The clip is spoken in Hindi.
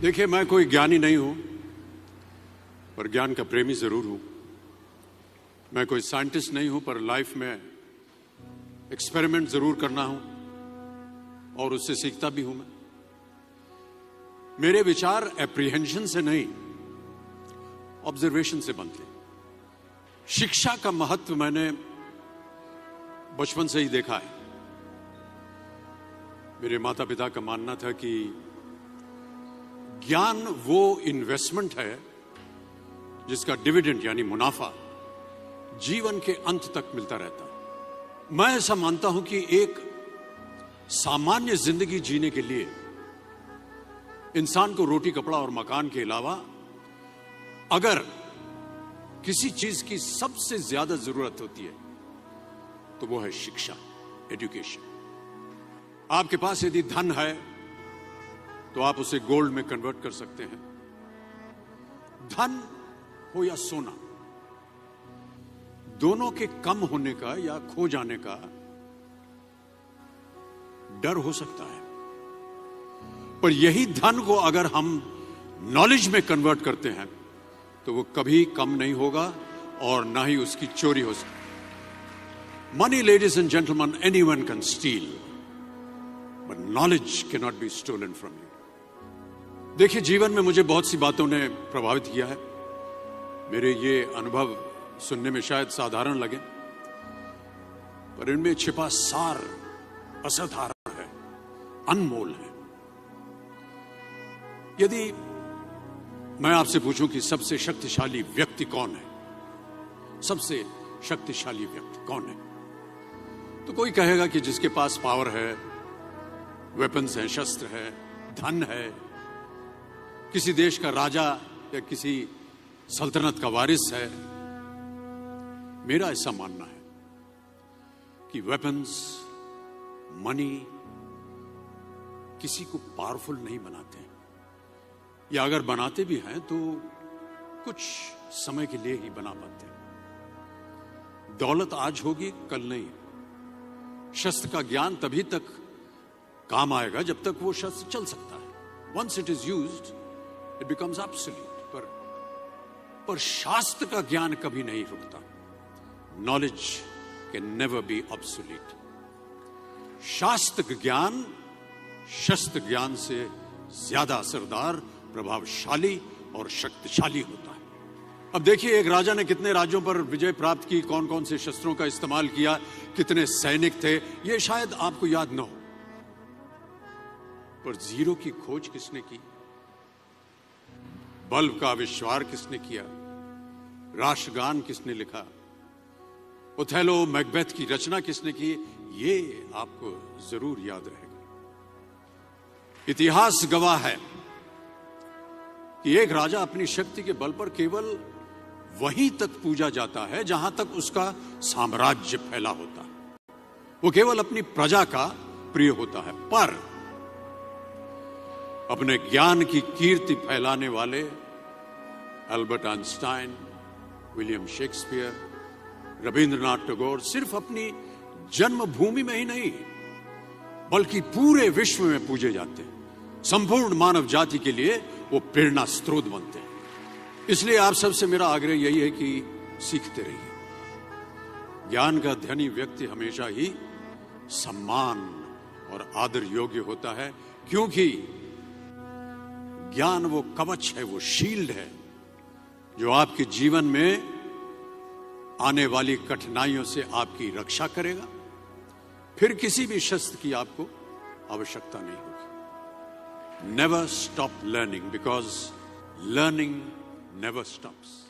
देखिए, मैं कोई ज्ञानी नहीं हूं, पर ज्ञान का प्रेमी जरूर हूं। मैं कोई साइंटिस्ट नहीं हूं, पर लाइफ में एक्सपेरिमेंट जरूर करना हूं और उससे सीखता भी हूं। मेरे विचार एप्रीहेंशन से नहीं, ऑब्जर्वेशन से बनते। शिक्षा का महत्व मैंने बचपन से ही देखा है। मेरे माता पिता का मानना था कि ज्ञान वो इन्वेस्टमेंट है जिसका डिविडेंड यानी मुनाफा जीवन के अंत तक मिलता रहता है। मैं ऐसा मानता हूं कि एक सामान्य जिंदगी जीने के लिए इंसान को रोटी कपड़ा और मकान के अलावा अगर किसी चीज की सबसे ज्यादा जरूरत होती है तो वो है शिक्षा, एजुकेशन। आपके पास यदि धन है तो आप उसे गोल्ड में कन्वर्ट कर सकते हैं। धन हो या सोना, दोनों के कम होने का या खो जाने का डर हो सकता है, पर यही धन को अगर हम नॉलेज में कन्वर्ट करते हैं तो वो कभी कम नहीं होगा और ना ही उसकी चोरी हो सकती। Money, ladies and gentleman, anyone can steal, but knowledge can not be stolen from you. देखिए, जीवन में मुझे बहुत सी बातों ने प्रभावित किया है। मेरे ये अनुभव सुनने में शायद साधारण लगे, पर इनमें छिपा सार असाधारण है, अनमोल है। यदि मैं आपसे पूछूं कि सबसे शक्तिशाली व्यक्ति कौन है, सबसे शक्तिशाली व्यक्ति कौन है, तो कोई कहेगा कि जिसके पास पावर है, वेपन्स हैं, शस्त्र है, धन है, किसी देश का राजा या किसी सल्तनत का वारिस है। मेरा ऐसा मानना है कि वेपन्स, मनी किसी को पावरफुल नहीं बनाते, या अगर बनाते भी हैं तो कुछ समय के लिए ही बना पाते हैं। दौलत आज होगी, कल नहीं। शस्त्र का ज्ञान तभी तक काम आएगा जब तक वो शस्त्र चल सकता है। Once it is used it becomes absolute. पर शास्त्र का ज्ञान कभी नहीं रुकता। Knowledge can never be obsolete. शास्त्र ज्ञान शस्त्र ज्ञान से ज्यादा असरदार, प्रभावशाली और शक्तिशाली होता है। अब देखिए, एक राजा ने कितने राज्यों पर विजय प्राप्त की, कौन कौन से शस्त्रों का इस्तेमाल किया, कितने सैनिक थे, यह शायद आपको याद न हो, पर जीरो की खोज किसने की, बल्ब का आविष्कार किसने किया, राष्ट्रगान किसने लिखा, ओथेलो, मैकबेथ की रचना किसने की, ये आपको जरूर याद रहेगा। इतिहास गवाह है कि एक राजा अपनी शक्ति के बल पर केवल वहीं तक पूजा जाता है जहां तक उसका साम्राज्य फैला होता है। वो केवल अपनी प्रजा का प्रिय होता है। पर अपने ज्ञान की कीर्ति फैलाने वाले Albert Einstein, William Shakespeare, Rabindranath Tagore सिर्फ अपनी जन्मभूमि में ही नहीं बल्कि पूरे विश्व में पूजे जाते हैं। संपूर्ण मानव जाति के लिए वो प्रेरणा स्रोत बनते हैं। इसलिए आप सबसे मेरा आग्रह यही है कि सीखते रहिए। ज्ञान का धनी व्यक्ति हमेशा ही सम्मान और आदर योग्य होता है, क्योंकि ज्ञान वो कवच है, वो शील्ड है जो आपके जीवन में आने वाली कठिनाइयों से आपकी रक्षा करेगा। फिर किसी भी शस्त्र की आपको आवश्यकता नहीं होगी। Never stop learning, because learning never stops.